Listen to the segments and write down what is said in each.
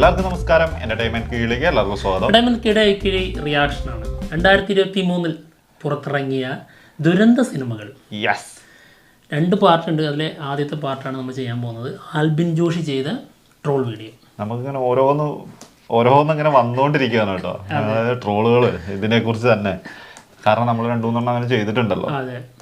എല്ലാവർക്കും നമസ്കാരം. എന്റർടൈൻമെന്റ് കീഴിലേക്ക് എല്ലാവർക്കും സ്വാഗതം. എന്റർടൈൻമെന്റ് കീഴി റിയാക്ഷനാണ് 2023 പുറത്തിറങ്ങിയ ദുരന്ത സിനിമകൾ. യെസ്, 2 പാർട്ടുണ്ട്. അതിലെ ആദ്യത്തെ പാർട്ടാണ് നമ്മൾ ചെയ്യാൻ പോകുന്നത്. ആൽബിൻ ജോഷി ചെയ്ത ട്രോൾ വീഡിയോ. നമുക്കിങ്ങനെ ഓരോന്നിങ്ങനെ വന്നുകൊണ്ടിരിക്കുകയാണ് കേട്ടോ, അതായത് ട്രോളുകൾ ഇതിനെ കുറിച്ച് തന്നെ. കാരണം നമ്മൾ 2-3 അങ്ങനെ ചെയ്തിട്ടുണ്ടല്ലോ.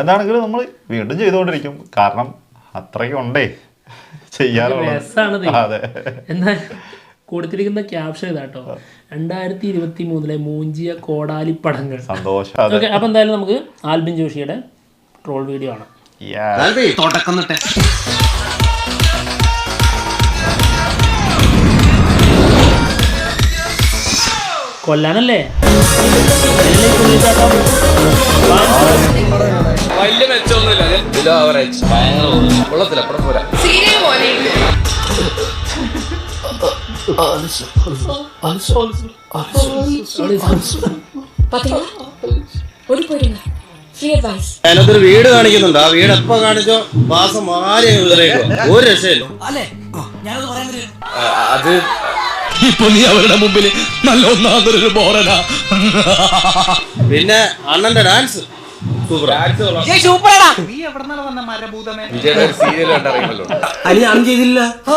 എന്താണെങ്കിലും നമ്മൾ വീണ്ടും ചെയ്തുകൊണ്ടിരിക്കും, കാരണം അത്രയ്ക്കും ഉണ്ടേ ചെയ്യാറുള്ള. അതെ, എന്നാൽ കൊടുത്തിരിക്കുന്ന ക്യാപ്ഷൻ ഇതാട്ടോ, 2023 മൂഞ്ചിയ കോടാലി പടങ്ങൾ. സന്തോഷം. അപ്പൊ എന്തായാലും നമുക്ക് ആൽബിൻ ജോഷിയുടെ ട്രോൾ വീഡിയോ ആണ്. കൊല്ലാനല്ലേ വലിയ മെച്ചൊന്നുമില്ല, ബിലോ ആവറേജ്. കൊള്ളത്തില്ല, പടം പോരാ. അതിനകത്തൊരു വീട് കാണിക്കുന്നുണ്ട്. ആ വീട് എപ്പോ കാണിച്ചോ മാസം മാറി ഒരു രക്ഷയില്ല. അത് ഇപ്പൊ നീ അവരുടെ മുമ്പിൽ നല്ല ഒന്നാമതൊരു ബോറനാ. പിന്നെ അണ്ണന്റെ ഡാൻസ്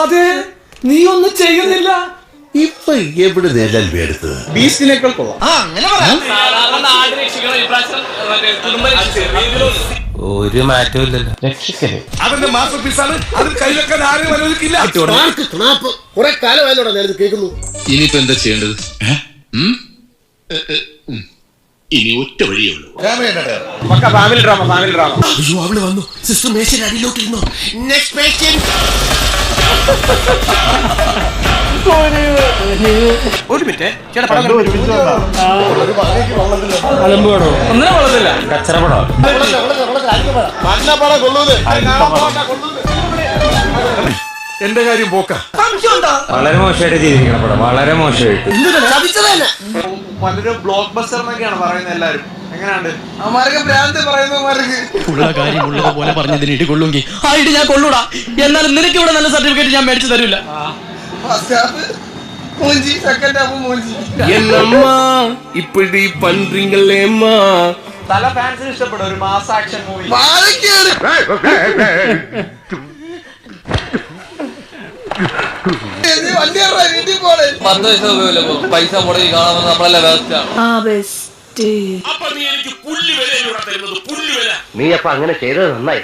അതെ, നീ ഒന്നും ചെയ്യുന്നില്ല. ഇപ്പൊ എവിടെ എടുത്തത് ബീച്ചിനേക്കാൾ കൊള്ളാം. ഒരു മാറ്റവും ഇല്ലല്ലോ. അതിന്റെ മാസ്റ്റർ പീസാണ്. അതിൽ കൈവെക്കാൻ ആരും അനുവദിക്കില്ല. കുറെ കാലമായല്ലോടാ ഞാനിത് കേൾക്കുന്നു. ഇനിയിപ്പോ എന്താ ചെയ്യേണ്ടത്? ഇനി ഒറ്റ വഴിയുള്ളൂ. Family drama. അയ്യോ, അവള് വന്നു. സിസ്റ്റർ മേശയുടെ അടിയിലോട്ടിരുന്നു. Next patient. ഒരു മിനിറ്റ് ചേട്ടാ, എന്റെ കാര്യം പോക്ക. വളരെ മോശമായിട്ട് ചെയ്തിരിക്കണം പടം, വളരെ മോശമായിട്ട്. വളരെ ബ്ലോക്ക് ബസ്റ്റർ എന്നൊക്കെയാണ് പറയുന്നത് എല്ലാരും. എങ്ങനെയുണ്ട് അവന്മാരൊക്കെ ഭ്രാന്ത് പറയുന്നവന്മാർക്ക്? ഉള്ള കാര്യം ഉള്ളതുപോലെ പറഞ്ഞതിന് ഇടി കൊള്ളുമെങ്കിൽ ആ ഇടി ഞാൻ കൊള്ളൂടാ. എന്നാലും നിനക്ക് ഇവിടെ നല്ല സർട്ടിഫിക്കറ്റ് ഞാൻ മേടിച്ചു തരില്ല. ഇപ്പഴി പന്ത്രിങ്ങളേമ്മാ. തല ഫാൻസിന് ഇഷ്ടപ്പെടും ഒരു മാസ് ആക്ഷൻ മൂവി. 10 വയസ്സ് പൈസ മുടങ്ങി കാണാമെന്ന് നമ്മളല്ല വ്യവസ്ഥ. നീ അപ്പൊ അങ്ങനെ ചെയ്തത് നന്നായി.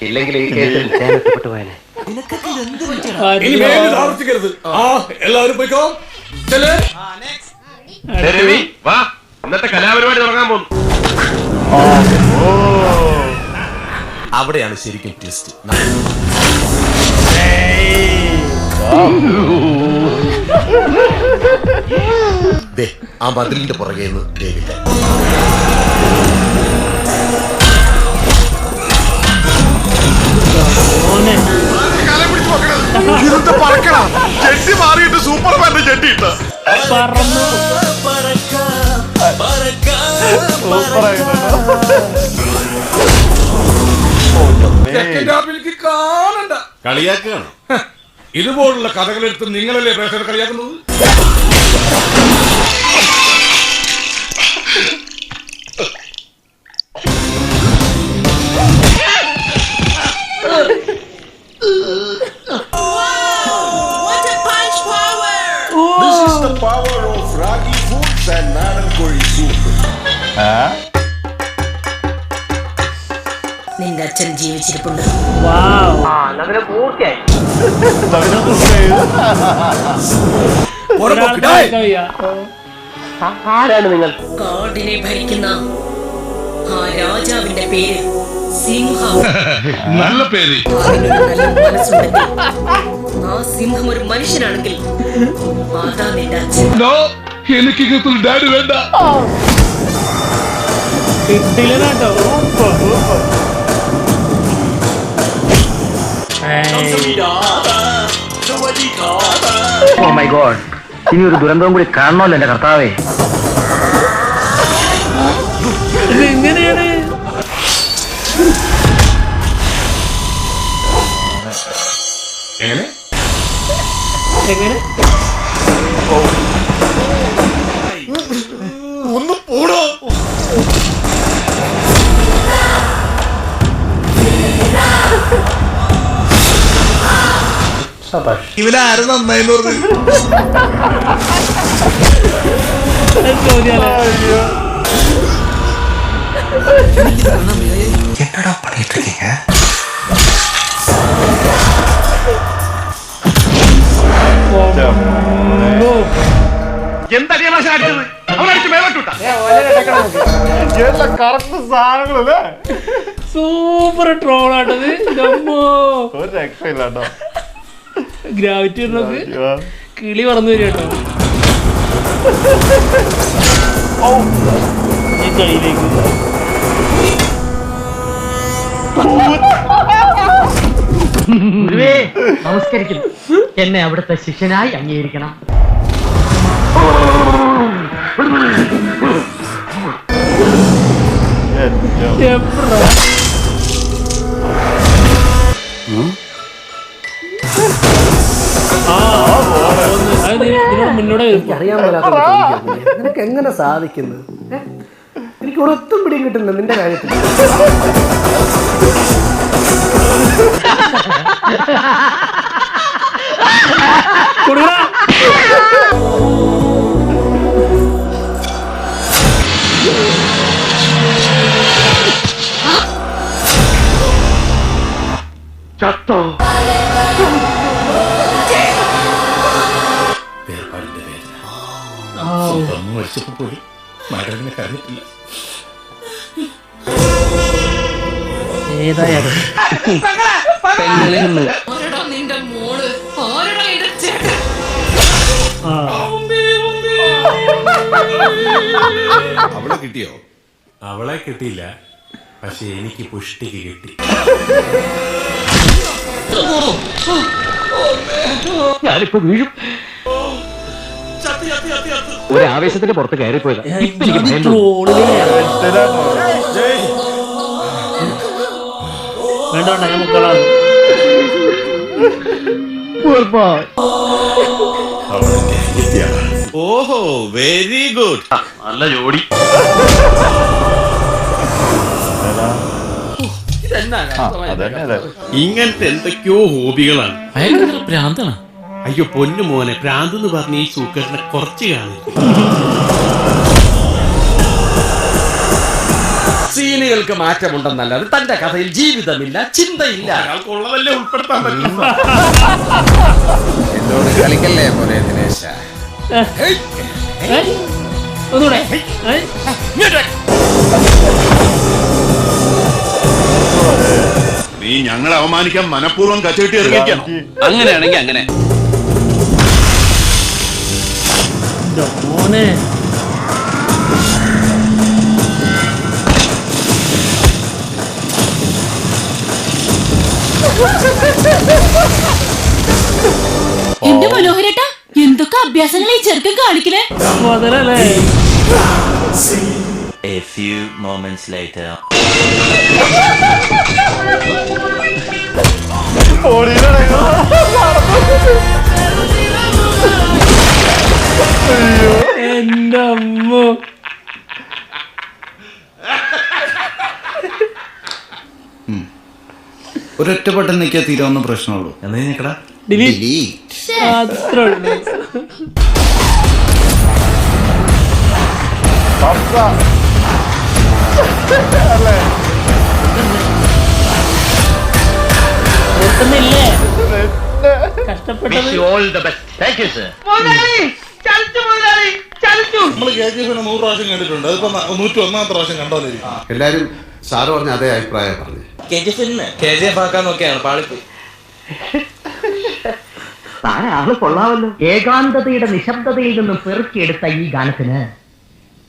ഇല്ലെങ്കിൽ ഈ കേസിൽ ചേർത്തപ്പെട്ടു പോയനെ. എല്ലാവരും പോയിക്കോ. ഇന്നത്തെ കലാപരിപാടി തുടങ്ങാൻ പോകുന്നു. അവിടെയാണ് ശരിക്കും ട്വിസ്റ്റ്. ആ മതിലിന്റെ പുറകെ കേൾക്കില്ല. ചെട്ടി മാറിയിട്ട് സൂപ്പർമാന്റെ ചെട്ടിയിട്ട് കാണണ്ട. കളിയാക്കുകയാണ്. ഇതുപോലുള്ള കഥകളെടുത്ത് നിങ്ങളല്ലേ പ്രേക്ഷകർ കളിയാക്കുന്നത്? നിന്റെ അച്ഛൻ ജീവിച്ചിരിപ്പുണ്ട്. ആരാണ് നിങ്ങൾ? കാടിനെ ഭരിക്കുന്ന ആ രാജാവിന്റെ പേര് സിംഹം. നല്ല പേര്. നല്ല മനസ്സുണ്ടെങ്കിൽ ആ സിംഹം ഒരു മനുഷ്യനാണെങ്കിൽ അതാ നിന്റെ അച്ഛൻ. എനിക്ക് ഡാഡി വേണ്ട. ഓ മൈ ഗോഡ്, ഇനി ഒരു ദുരന്തവും കൂടി കാണണമല്ലോ എന്റെ കർത്താവേ. എങ്ങനെയാണ് എങ്ങനെ എങ്ങനെ ഇവനാരും നന്നായി പറഞ്ഞു. എന്നടാ പണിയിട്ടിരിക്കീங்க? സൂപ്പർ ട്രോളാട്ടത്. ഒരു രക്ഷയില്ലാട്ടോ. ഗ്രാവിറ്റി നോക്ക്, കിളി പറന്നു വരും കേട്ടോ ഈ കളിയിലേക്ക്. നമസ്കരിക്കുന്നു. എന്നെ അവിടുത്തെ ശിഷ്യനായി അംഗീകരിക്കണം. മുന്നോടെ നിനക്ക് എങ്ങനെ സാധിക്കുന്നത്? എനിക്ക് ഒരൊത്തും പിടിയും കിട്ടുന്നില്ല നിന്റെ കാര്യത്തിൽ. ചത്തോ? പോയി മകനെ കറിയിട്ടില്ല. ഏതായാലും നിന്റെ മോള് ആരടാ ഇത് ചേട്ടൻ? അവളെ കിട്ടിയോ? അവളെ കിട്ടിയില്ല, പക്ഷെ എനിക്ക് പുഷ്ടിക്ക് കിട്ടി. ഞാനിപ്പോ വീഴും. ഒരു ആവേശത്തിന്റെ പുറത്ത് കയറിപ്പോയതാ. വേണ്ട ഞാൻ മുക്കളാണ്. ഓഹോ, വെരി ഗുഡ്. നല്ല ജോഡി. ഇങ്ങനത്തെ എന്തൊക്കെയോ ഹോബികളാണ്. ഭ്രാന്താണ്. അയ്യോ പൊന്നു മോനെ, ഭ്രാന്ത് എന്ന് പറഞ്ഞ ഈ സൂക്കറിനെ കുറച്ച് കാണും. സീനുകൾക്ക് മാറ്റമുണ്ടെന്നല്ലാതെ തന്റെ കഥയിൽ ജീവിതമില്ല, ചിന്തയില്ല. ഒരാൾക്കുള്ളതല്ലേ ഉൾപ്പെടുത്താൻ പറ്റും. എന്നോട് കളിക്കല്ലേ പോലെ ദിനേശ. ഒന്നുകൂടെ നീ ഞങ്ങളെ അവമാനിക്കാൻ മനഃപൂർവ്വം കച്ചവെട്ടി ഇറങ്ങിക്കണം. അങ്ങനെയാണെങ്കിൽ അങ്ങനെ. മോനെ എന്റെ മനോഹരേട്ടാ, എന്തൊക്കെ അഭ്യാസങ്ങളെ ചെറുക്കൻ കാണിക്കണേ. മുതലല്ലേ. A few moments later. എന്റെ അമ്മ. ഒരൊറ്റ ബട്ടൺ നിൽക്കാ തീരാവുന്ന പ്രശ്നമുള്ളൂ. എന്നാ നിക്കടാ ഡിലീറ്റ്. അത്രേ ഉള്ളൂ. ഓർക്കുന്നില്ലേ കഷ്ടപ്പെട്ടത്? നമ്മള് KGF 100 പ്രാവശ്യം കണ്ടിട്ടുണ്ട്. അതിപ്പോ 101ാമത്തെ പ്രാവശ്യം കണ്ടോന്നിരിക്കും. എല്ലാരും സാറ് പറഞ്ഞ അതേ അഭിപ്രായം പറഞ്ഞു. KGF ആക്കാൻ നോക്കിയാണ് പാളിപ്പോയി. താനാള് കൊള്ളാമല്ലോ. ഏകാന്തതയുടെ നിശബ്ദതയിൽ നിന്നും പെറുക്കിയെടുത്ത ഈ ഗാനത്തിന്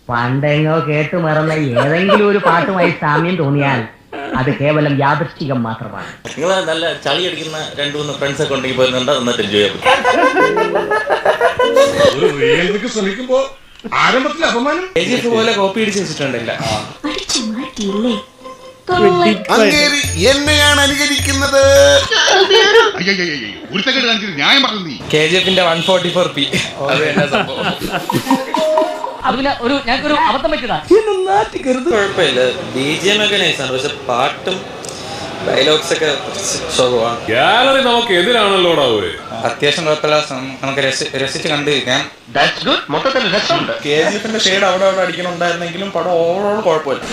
പണ്ടെങ്ങോ കേട്ടു മറന്ന ഏതെങ്കിലും ഒരു പാട്ടുമായി സാമ്യം തോന്നിയാൽ അത് കേവലം യാദൃശ്ചികം മാത്രമാണ്. നിങ്ങൾ നല്ല ചളി അടിക്കുന്ന 2-3 ഫ്രണ്ട്സ് ഒക്കെ ഉണ്ടെങ്കിൽ പോയിരുന്നുണ്ട്, എന്നിട്ട് എൻജോയ് ചെയ്യാം. ശ്രമിക്കുമ്പോ ആരംഭത്തിൽ അപമാനം. KGF പോലെ കോപ്പി അടിച്ച് വെച്ചിട്ടുണ്ടല്ല. എന്നെയാണ് അനുകരിക്കുന്നത്. ന്യായം പറഞ്ഞു നീ. KGF-ന്റെ 144p. അത് തന്നെ സംഭവം. ഞങ്ങൾക്കൊരു അബദ്ധം പറ്റിയതാ. കുഴപ്പമില്ല, BGM ഒക്കെ നൈസാണ്, പക്ഷെ പാട്ടും ഡയലോഗ്സ് ഒക്കെ ശോഭമാണ്. ഗാലറി നമുക്ക് എതിരാണല്ലോടാ. അത്യാവശ്യം കുഴപ്പമില്ല, നമുക്ക് രസിച്ച് കണ്ടിരിക്കാം. മൊത്തത്തിൽ രസമുണ്ട്. KGF ഷെയ്ഡ് അവിടെ അടിക്കണുണ്ടായിരുന്നെങ്കിലും പടം ഓവറോൾ കുഴപ്പമില്ല.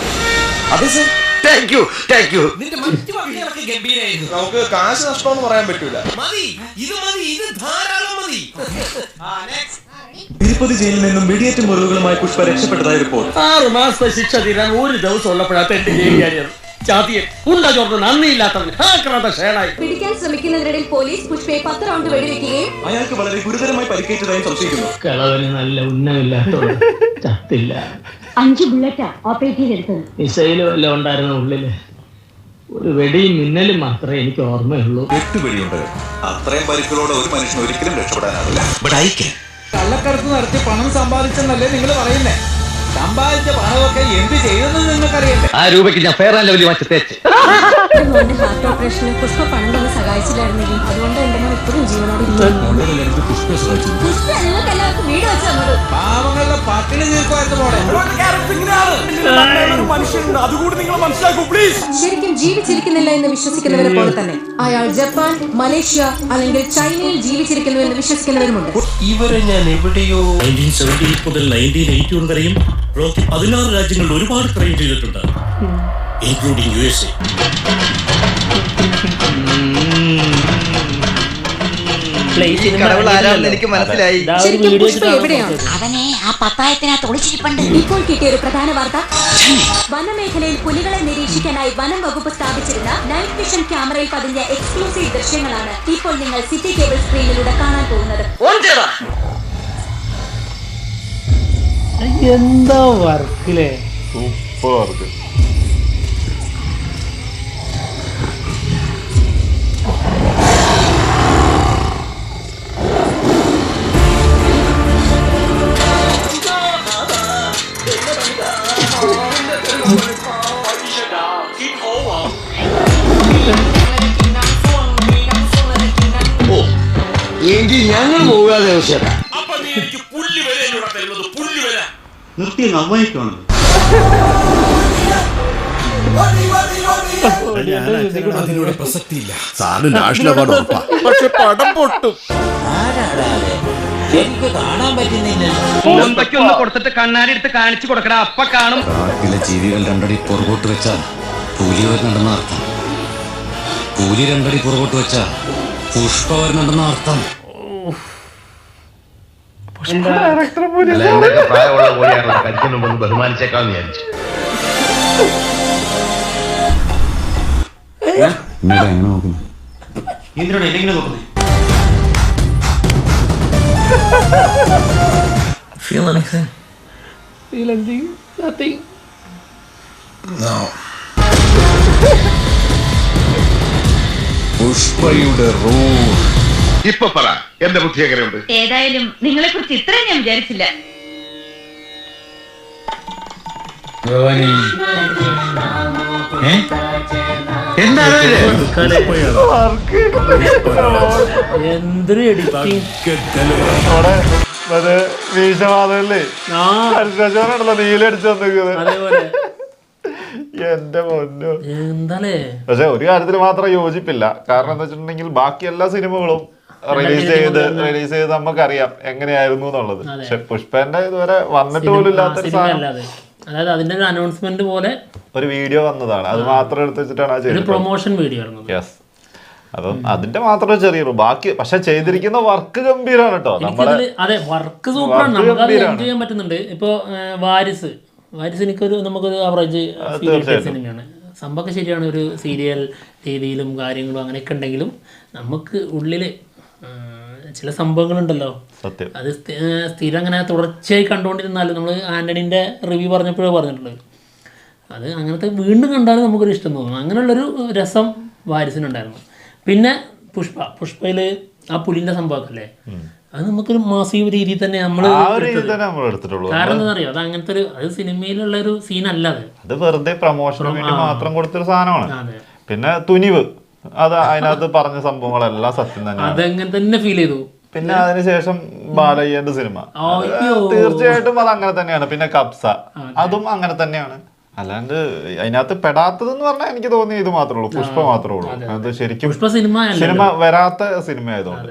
അതെ സർ, താങ്ക് യു. നമുക്ക് കാശ് നഷ്ടമെന്ന് പറയാൻ പറ്റൂല. തിരുപ്പതി ജയിലിൽ നിന്നും വെടിയേറ്റ മുറിവുകളുമായി പുഷ്പ രക്ഷപ്പെട്ടതായി റിപ്പോർട്ട്. 6 മാസത്തെ ശിക്ഷ തീരാൻ ഒരു ദിവസം ഉള്ളപ്പോഴാണ് എന്റെ ജയിലിൽ പിടിക്കാൻ ശ്രമിക്കുന്നതിനിടയിൽ പോലീസ് പുഷ്പയെ 10 റൗണ്ട് വെടിവെക്കുകയും അയാൾക്ക് വളരെ ഗുരുതരമായി പരിക്കേറ്റതായി സംശയിക്കുന്നു. കളവന് നല്ല ഉന്നമില്ലാത്തോണ്ട് ചത്തില്ല. 5 ബുള്ളറ്റാ ഓപ്പറേറ്റ് ചെയ്തെടുത്തത്. മിസൈല് വല്ലതും ഉണ്ടായിരുന്ന ഉള്ളില്. ഒരു വെടിയും മിന്നലും മാത്രമേ എനിക്ക് ഓർമ്മയുള്ളൂ. 8 വെടിയുണ്ട്. അത്രയും പരിക്കുകളോടെ ഒരു മനുഷ്യന് ഒരിക്കലും രക്ഷപ്പെടാനാവില്ല. കള്ളക്കടത്ത് നടത്തി പണം സമ്പാദിച്ചെന്നല്ലേ നിങ്ങൾ പറയുന്നേ? സമ്പാദിച്ച പണമൊക്കെ എന്ത് ചെയ്തെന്ന് നിങ്ങൾക്കറിയണ്ടേ? ആ രൂപയ്ക്ക് ഞാൻ ഫെയർ ആൻഡ് ലവ്ലി വാച്ച് തേച്ച്. ഹാർട്ട് ഓപ്പറേഷന് പുഷ്പ പണം തന്നെ സഹായിച്ചില്ലായിരുന്നെങ്കിൽ അതുകൊണ്ട് എന്റെ മോൻ ഇപ്പോഴും ജീവനോടെ പുഷ്പ നിങ്ങൾക്ക് എല്ലാവർക്കും വീട് വെച്ച് തന്നത്. പാവങ്ങളുടെ പട്ടിണി തീർക്കുമായിരുന്നു മോളെ. ശരിക്കും ജീവിച്ചിരിക്കുന്നില്ല എന്ന് വിശ്വസിക്കുന്നവരെ പോലെ തന്നെ അയാൾ ജപ്പാൻ, മലേഷ്യ അല്ലെങ്കിൽ ചൈനയിൽ ജീവിച്ചിരിക്കുന്നു എന്ന് വിശ്വസിക്കുന്നവരുമുണ്ട്. ഇവരെ ഞാൻ എവിടെയോ 1978 മുതൽ 1981 വരെയും 16 രാജ്യങ്ങളിൽ ഒരുപാട് ട്രെയിൻ ചെയ്തിട്ടുണ്ട്, ഇൻക്ലൂഡിംഗ് USA. എനിക്ക് മനസ്സിലായി. ശരിക്കും പുഷ്പ എവിടെയാണ്? അവനെ ആ പത്തായത്തിനകത്ത് ഒളിച്ചിരിപ്പുണ്ട്. ഇപ്പോൾ കിട്ടിയ ഒരു പ്രധാന വാർത്ത, വനമേഖലയിൽ പുലികളെ നിരീക്ഷിക്കാനായി വനം വകുപ്പ് സ്ഥാപിച്ചിരുന്ന നൈറ്റ് വിഷൻ ക്യാമറയിൽ പതിഞ്ഞ എക്സ്ക്ലൂസീവ് ദൃശ്യങ്ങളാണ് ഇപ്പോൾ നിങ്ങൾ സിറ്റി കേബിൾ സ്ക്രീനിലൂടെ കാണാൻ പോകുന്നത്. എന്താ വർക്കില്ലേ? Super work. എങ്കിൽ ഞങ്ങൾ പോകാതെ നിർത്തി നന്നായിക്കാണ്. അതിലൂടെ പ്രസക്തിയില്ല. സാറിന് നാഷണൽ അവാർഡ് ഉറപ്പാ. പക്ഷെ പടം പൊട്ടും. എനിക്ക് കാണാൻ പറ്റുന്നില്ല. ഒന്ന് കൊടുത്തിട്ട് കണ്ണാടി എടുത്ത് കാണിച്ചു കൊടുക്കണ അപ്പ കാണും. കാട്ടിലെ ജീവികൾ 2 അടി പുറകോട്ട് വെച്ചാൽ പുലി വരുന്നുണ്ടെന്ന അർത്ഥം. പുലി 2 അടി പുറകോട്ട് വെച്ചാൽ പുഷ്പ വരുന്നുണ്ടെന്ന അർത്ഥം. പ്രായമുള്ള പോലെയാണ് കരിക്കുന്നുണ്ടെന്ന് ബഹുമാനിച്ചേക്കാന്ന് വിചാരിച്ചു. എങ്ങനെ നോക്കുന്നു? എന്തിനാണ് എങ്ങനെ നോക്കുന്നത്? Feel anything? Nothing. No. പുഷ്പയുടെ റൂൾ. ഇപ്പൊ പറ, എന്റെ ബുദ്ധി എങ്ങനെയുണ്ട്? ഏതായാലും നിങ്ങളെ കുറിച്ച് ഇത്രയും ഞാൻ വിചാരിച്ചില്ല. എന്തൊരു എഡിറ്റിംഗ്. വീശവാദല്ലേ നീലടിച്ചു വന്നിരിക്കുന്നത്. എന്റെ പൊന്നോ. എന്താലേ. പക്ഷെ ഒരു കാര്യത്തിൽ മാത്രം യോജിപ്പില്ല. കാരണം എന്താ വെച്ചിട്ടുണ്ടെങ്കിൽ ബാക്കി എല്ലാ സിനിമകളും റിലീസ് ചെയ്ത് നമുക്കറിയാം എങ്ങനെയായിരുന്നു എന്നുള്ളത്. പക്ഷെ പുഷ്പന്റെ ഇതുവരെ വന്നിട്ട് പോലും ഇല്ലാത്തൊരു സാധനം. അതായത് അതിന്റെ ഒരു അനൗൺസ്മെന്റ് പോലെ ഒരു വീഡിയോ വന്നതാണ്. അത് മാത്രം എടുത്ത് വെച്ചിട്ടാണ് പ്രൊമോഷൻ വീഡിയോ. യെസ്. അപ്പം അതിന്റെ മാത്രമേ ചെറിയുള്ളൂ. ബാക്കി പക്ഷെ ചെയ്തിരിക്കുന്ന വർക്ക് ഗംഭീരമാണ് കേട്ടോ. അതെ, വർക്ക് സൂപ്പറാണ്. നമുക്ക് എൻജോയ് ചെയ്യാൻ പറ്റുന്നുണ്ട്. ഇപ്പൊ വാരിസ് എനിക്കൊരു നമുക്കൊരു ആവറേജ് സിനിമയാണ്. സംഭവമൊക്കെ ശരിയാണ്. ഒരു സീരിയൽ രീതിയിലും കാര്യങ്ങളും അങ്ങനെയൊക്കെ ഉണ്ടെങ്കിലും നമുക്ക് ഉള്ളില് ചില സംഭവങ്ങളുണ്ടല്ലോ, അത് സ്ഥിരം അങ്ങനെ തുടർച്ചയായി കണ്ടുകൊണ്ടിരുന്നാലും നമ്മൾ ആൻ്റണീൻ്റെ റിവ്യൂ പറഞ്ഞപ്പോഴേ പറഞ്ഞിട്ടുള്ളത് അത് അങ്ങനത്തെ വീണ്ടും കണ്ടാലും നമുക്കൊരു ഇഷ്ടം തോന്നും. അങ്ങനെയുള്ളൊരു രസം വാരിസിനുണ്ടായിരുന്നു. പിന്നെ പുഷ്പയിൽ ആ പുലിൻ്റെ സംഭവമല്ലേ, അത് നമുക്കൊരു മാസീവ് രീതിയിൽ തന്നെ നമ്മൾ എടുത്തിട്ടുള്ളൂ. കാരണം എന്താ അറിയോ, അത് അങ്ങനത്തെ ഒരു അത് സിനിമയിലുള്ള ഒരു സീനല്ല. അത് വെറുതെ പ്രൊമോഷന് വേണ്ടി മാത്രം കൊടുത്തൊരു സാധനമാണ്. പിന്നെ തുനിവ്, അത് അതിനകത്ത് പറഞ്ഞ സംഭവങ്ങളെല്ലാം സത്യം തന്നെ, അതങ്ങനെ തന്നെ ഫീൽ ചെയ്തു. പിന്നെ അതിനുശേഷം ബാലയ്യന്റെ സിനിമ തീർച്ചയായിട്ടും അത് അങ്ങനെ തന്നെയാണ്. പിന്നെ കബ്സ അതും അങ്ങനെ തന്നെയാണ്. അല്ലാണ്ട് അതിനകത്ത് പെടാത്തതെന്ന് പറഞ്ഞാൽ എനിക്ക് തോന്നി ഇത് മാത്രമേ ഉള്ളൂ, പുഷ്പ മാത്രമേ ഉള്ളൂ. അത് ശരിക്കും സിനിമ വരാത്ത സിനിമ ആയതുകൊണ്ട്.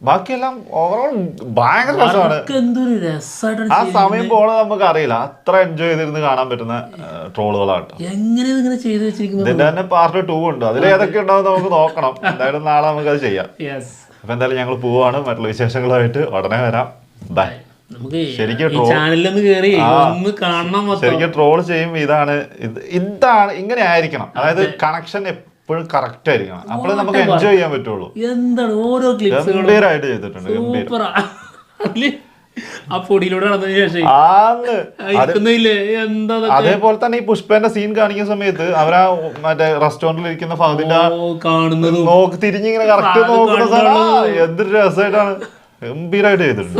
ബാക്കിയെല്ലാം ഓവറോൾ ഭയങ്കര രസമാണ്. ആ സമയം പോണത് നമുക്ക് അറിയില്ല, അത്ര എൻജോയ് ചെയ്തിരുന്ന് കാണാൻ പറ്റുന്ന ട്രോളുകളാട്ടോ. ഇതിന്റെ തന്നെ പാർട്ട് 2 ഉണ്ട്, അതിൽ ഏതൊക്കെ ഉണ്ടാവും നമുക്ക് നോക്കണം. എന്തായാലും നാളെ നമുക്ക് അത് ചെയ്യാം. അപ്പൊ എന്തായാലും ഞങ്ങൾ പോവാണ്, മറ്റുള്ള വിശേഷങ്ങളുമായിട്ട് ഉടനെ വരാം. ബൈ. ശരിക്കും ട്രോൾ ചെയ്യും. ഇതാണ് ഇങ്ങനെ ആയിരിക്കണം, അതായത് കണക്ഷൻ എപ്പോഴും കറക്റ്റ് ആയിരിക്കണം, അപ്പോഴേ നമുക്ക് എൻജോയ് ചെയ്യാൻ പറ്റുള്ളൂ. എന്താണ് ഓരോ ഗംഭീരമായിട്ട് ചെയ്തിട്ടുണ്ട്. അതേപോലെ തന്നെ ഈ പുഷ്പന്റെ സീൻ കാണിക്കുന്ന സമയത്ത് അവരാ മറ്റേ റെസ്റ്റോറന്റിൽ ഇരിക്കുന്ന ഫഹദിന്റെ തിരിഞ്ഞിങ്ങനെ കറക്റ്റ് നോക്കുന്ന എന്തൊരു രസമായിട്ടാണ്, ഗംഭീരമായിട്ട് ചെയ്തിട്ടുണ്ട്.